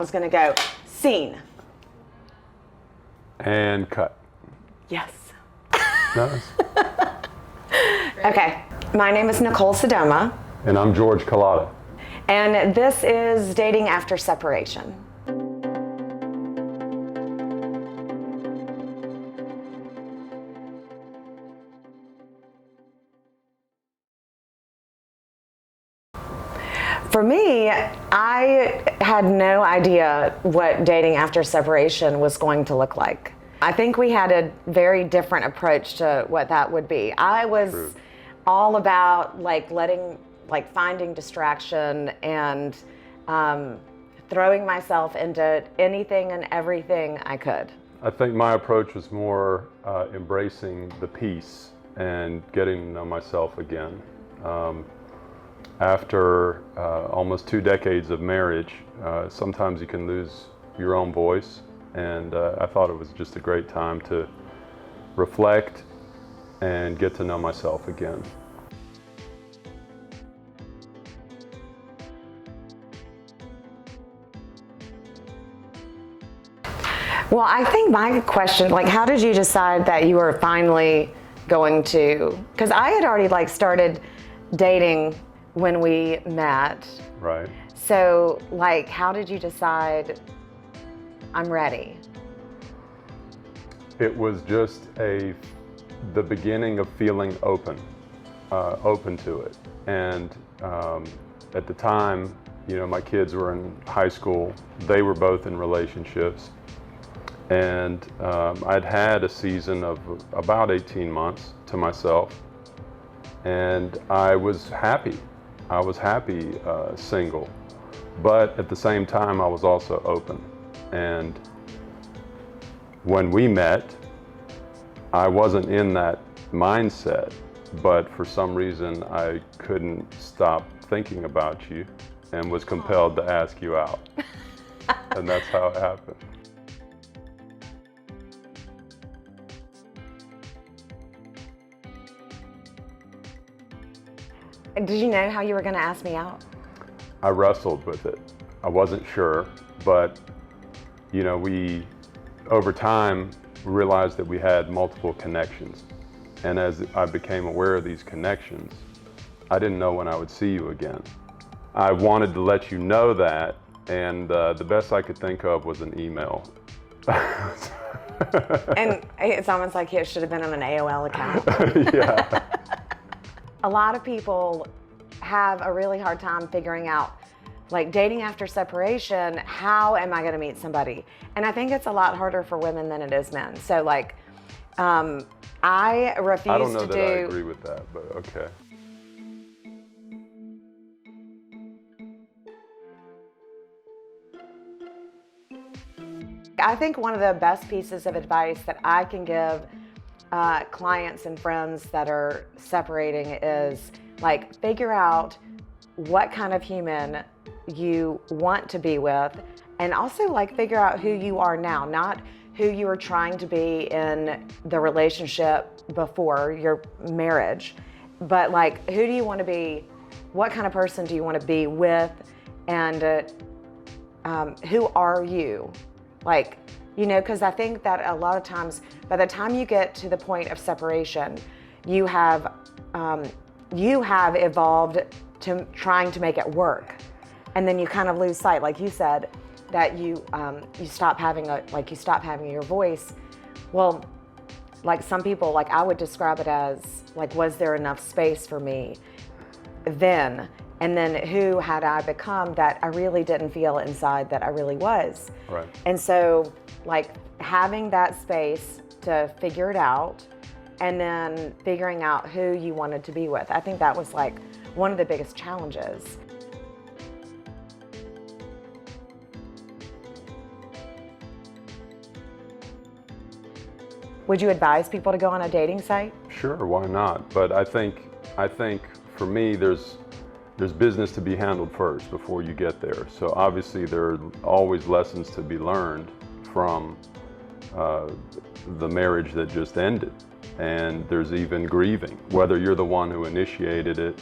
I was gonna go, scene. And cut. Yes. Nice. Okay, my name is Nicole Sodoma. And I'm George Kelada. And this is Dating After Separation. For me, I had no idea what dating after separation was going to look like. I think we had a very different approach to what that would be. I was all about finding distraction and throwing myself into anything and everything I could. I think my approach was more embracing the peace and getting to know myself again. After almost 2 decades of marriage, sometimes you can lose your own voice, and I thought it was just a great time to reflect and get to know myself again. Well, I think my question, how did you decide that you were finally going to, because I had already started dating when we met. Right. So, how did you decide I'm ready? It was just the beginning of feeling open to it. And at the time, my kids were in high school. They were both in relationships. And I'd had a season of about 18 months to myself. And I was happy. I was happy single, but at the same time I was also open. And when we met, I wasn't in that mindset, but for some reason I couldn't stop thinking about you and was compelled to ask you out. And that's how it happened. Did you know how you were going to ask me out? I wrestled with it. I wasn't sure, but we, over time, realized that we had multiple connections. And as I became aware of these connections, I didn't know when I would see you again. I wanted to let you know that, and the best I could think of was an email. And it's almost like it should have been on an AOL account. Yeah. A lot of people have a really hard time figuring out, dating after separation, how am I going to meet somebody? And I think it's a lot harder for women than it is men. So, I refuse to do... I don't know that I agree with that, but okay. I think one of the best pieces of advice that I can give clients and friends that are separating is figure out what kind of human you want to be with, and also figure out who you are now, not who you were trying to be in the relationship before your marriage, but who do you want to be, what kind of person do you want to be with, and who are you? Because I think that a lot of times, by the time you get to the point of separation, you have evolved to trying to make it work, and then you kind of lose sight, like you said, that you stop having your voice. Well, some people, I would describe it as was there enough space for me then? And then who had I become that I really didn't feel inside that I really was? Right. And so, having that space to figure it out, and then figuring out who you wanted to be with. I think that was one of the biggest challenges. Would you advise people to go on a dating site? Sure, why not? But I think for me, there's business to be handled first before you get there. So obviously there are always lessons to be learned from the marriage that just ended. And there's even grieving, whether you're the one who initiated it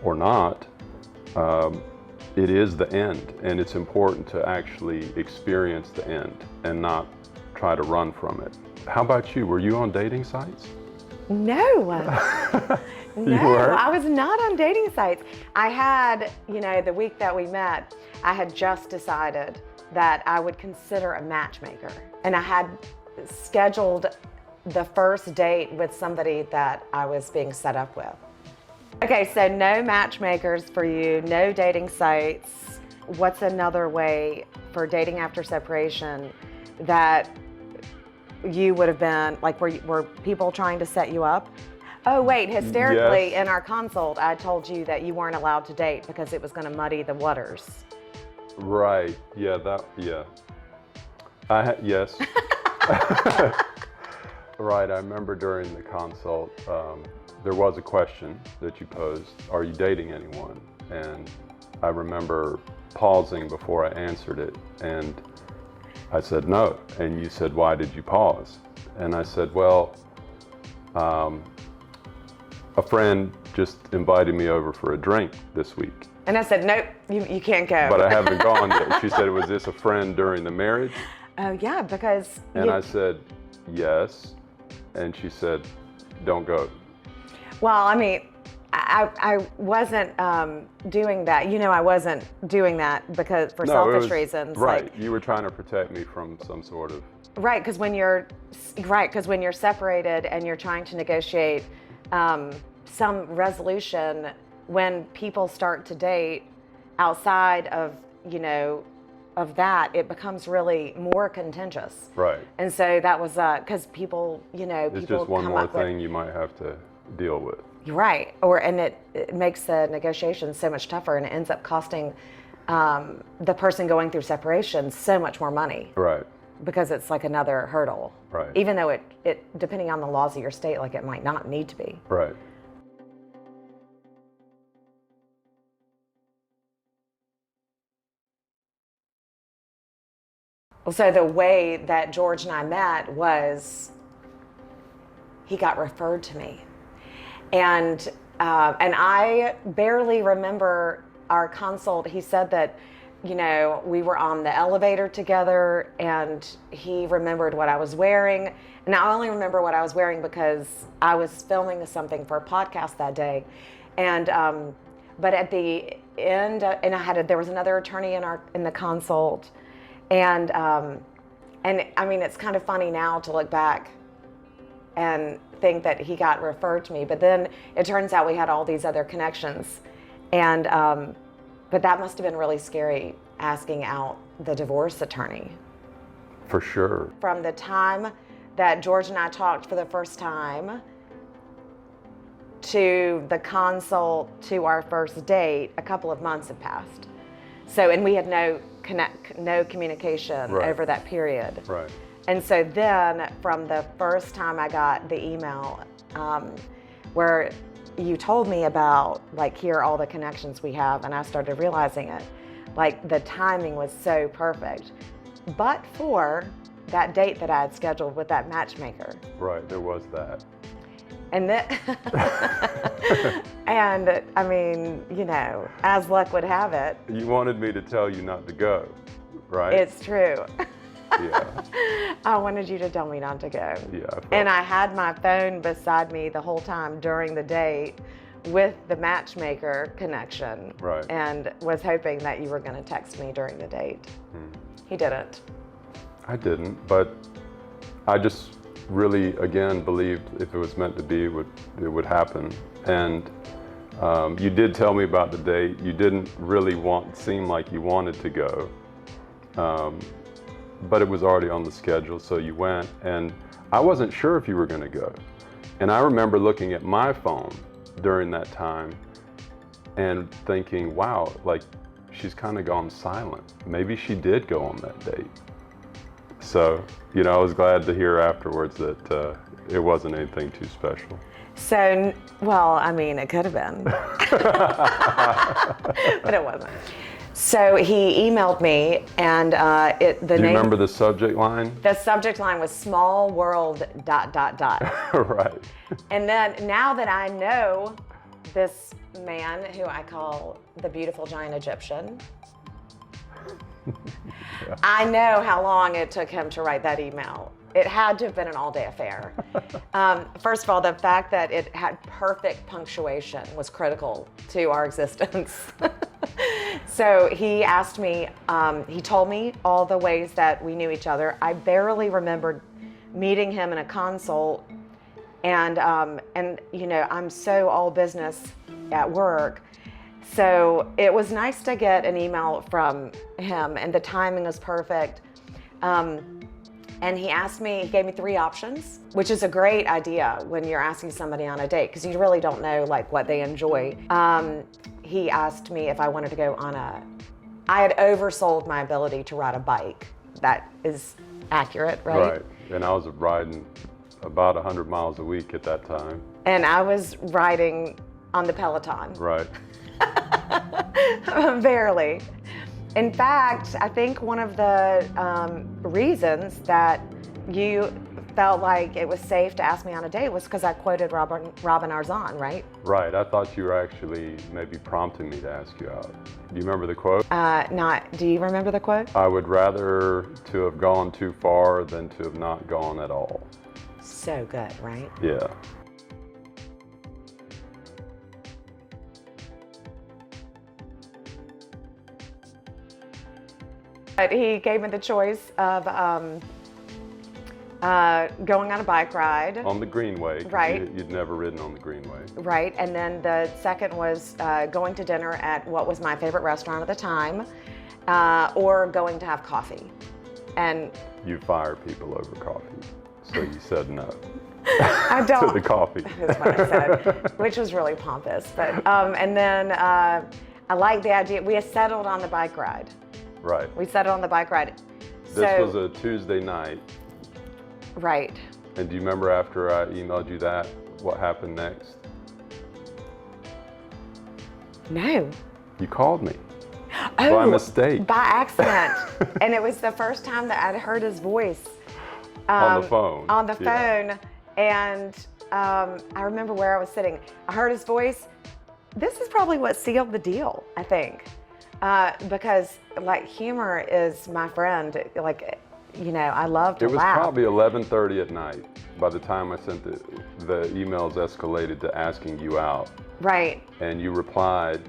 or not. it is the end, and it's important to actually experience the end and not try to run from it. How about you? Were you on dating sites? No. No, weren't? I was not on dating sites. I had, the week that we met, I had just decided that I would consider a matchmaker. And I had scheduled the first date with somebody that I was being set up with. Okay, so no matchmakers for you, no dating sites. What's another way for dating after separation that you would have been, like, were people trying to set you up? Oh, wait, hysterically, Yes. in our consult, I told you that you weren't allowed to date because it was going to muddy the waters. Right. Yeah. Yes. Right. I remember during the consult, there was a question that you posed, are you dating anyone? And I remember pausing before I answered it, and I said no. And you said, why did you pause? And I said, well, a friend just invited me over for a drink this week. And I said, nope, you can't go. But I haven't gone yet. She said, was this a friend during the marriage? Oh, yeah, because... And I said, yes. And she said, don't go. Well, I mean, I wasn't doing that. I wasn't doing that because for selfish reasons. Right. Like, you were trying to protect me from some sort of... Right, because when you're separated and you're trying to negotiate some resolution, when people start to date outside of, of that, it becomes really more contentious. Right. And so that was because people, It's just one more thing you might have to deal with. Right. And it makes the negotiations so much tougher, and it ends up costing the person going through separation so much more money. Right. Because it's like another hurdle. Right. Even though it depending on the laws of your state, like it might not need to be. Right. So the way that George and I met was he got referred to me. And I barely remember our consult. He said that, we were on the elevator together, and he remembered what I was wearing. And I only remember what I was wearing because I was filming something for a podcast that day. And but at the end, and there was another attorney in the consult. And I mean, it's kind of funny now to look back and think that he got referred to me, but then it turns out we had all these other connections. And but that must have been really scary, asking out the divorce attorney. For sure. From the time that George and I talked for the first time to the consult to our first date, a couple of months had passed. So, and we had no communication over that period. Right. And so then from the first time I got the email where you told me about, like, here are all the connections we have, and I started realizing it, like, the timing was so perfect. But for that date that I had scheduled with that matchmaker. Right, there was that. And then, and I mean, as luck would have it. You wanted me to tell you not to go, right? It's true. Yeah. I wanted you to tell me not to go. Yeah. And I had my phone beside me the whole time during the date with the matchmaker connection. Right. And was hoping that you were going to text me during the date. He didn't. I didn't, but I just really, again, believed if it was meant to be, it would happen. And you did tell me about the date. You didn't really seem like you wanted to go. But it was already on the schedule, so you went. And I wasn't sure if you were going to go. And I remember looking at my phone during that time and thinking, wow, like, she's kind of gone silent. Maybe she did go on that date. So, I was glad to hear afterwards that it wasn't anything too special. So, well, I mean, it could have been, but it wasn't. So he emailed me, and Do you remember the subject line? The subject line was "small world ... Right. And then now that I know this man who I call the beautiful giant Egyptian. Yeah. I know how long it took him to write that email. It had to have been an all-day affair. First of all, the fact that it had perfect punctuation was critical to our existence. So he asked me, he told me all the ways that we knew each other. I barely remembered meeting him in a consult, and you know, I'm so all business at work. So it was nice to get an email from him, and the timing was perfect. And he gave me 3 options, which is a great idea when you're asking somebody on a date, because you really don't know like what they enjoy. He asked me if I wanted to go on I had oversold my ability to ride a bike. That is accurate, right? Right, and I was riding about 100 miles a week at that time. And I was riding on the Peloton. Right. Barely. In fact, I think one of the reasons that you felt like it was safe to ask me on a date was because I quoted Robin Arzon, right? Right, I thought you were actually maybe prompting me to ask you out. Do you remember the quote? Do you remember the quote? I would rather to have gone too far than to have not gone at all. So good, right? Yeah. But he gave me the choice of going on a bike ride. On the Greenway. Right. You'd never ridden on the Greenway. Right, and then the second was going to dinner at what was my favorite restaurant at the time, or going to have coffee. And You fire people over coffee, so you said no. I don't. To the coffee. That's what I said, which was really pompous. But and then I like the idea. We had settled on the bike ride. Right. We settled on the bike ride. This was a Tuesday night. Right. And do you remember after I emailed you that, what happened next? No. You called me. Oh, by mistake. By accident. And it was the first time that I'd heard his voice. On the phone. On the Yeah. phone. And I remember where I was sitting. I heard his voice. This is probably what sealed the deal, I think. Because like humor is my friend. Like, you know, I love to laugh. It was probably 11:30 at night by the time I sent the emails escalated to asking you out. Right. And you replied.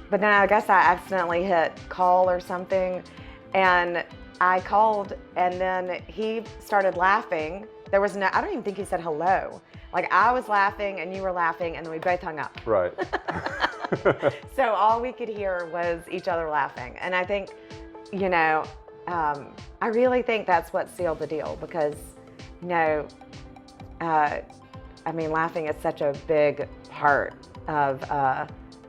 But then I guess I accidentally hit call or something, and I called, and then he started laughing. There was no, I don't even think he said hello. Like I was laughing and you were laughing, and then we both hung up. Right. So all we could hear was each other laughing. And I think, you know, I really think that's what sealed the deal, because, you know, I mean, laughing is such a big part of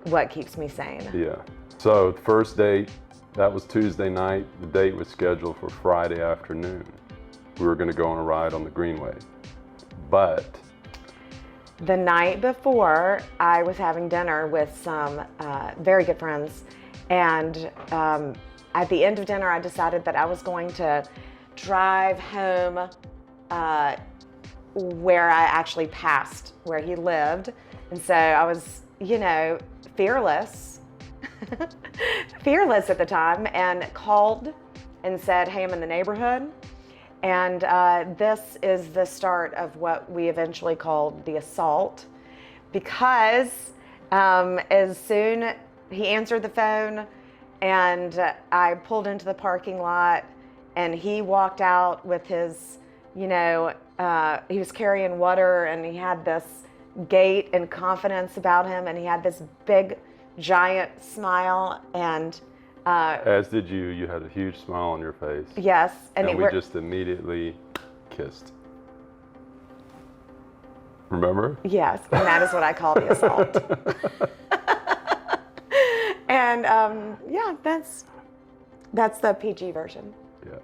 what keeps me sane. Yeah. So the first date, that was Tuesday night. The date was scheduled for Friday afternoon. We were going to go on a ride on the Greenway. But the night before, I was having dinner with some very good friends, and at the end of dinner, I decided that I was going to drive home where I actually passed where he lived. And so I was, you know, fearless at the time, and called and said, hey, I'm in the neighborhood. And this is the start of what we eventually called the assault, because as soon he answered the phone and I pulled into the parking lot, and he walked out with his, you know, he was carrying water, and he had this gait and confidence about him, and he had this big, giant smile, and as did you. You had a huge smile on your face. yes, And we just immediately kissed. Remember? yes, and that is what I call the assault. And yeah, that's the PG version. Yeah.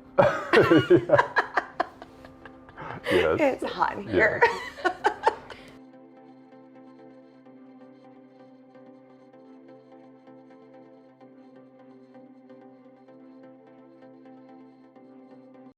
Yeah. Yes. It's hot in here. Yeah.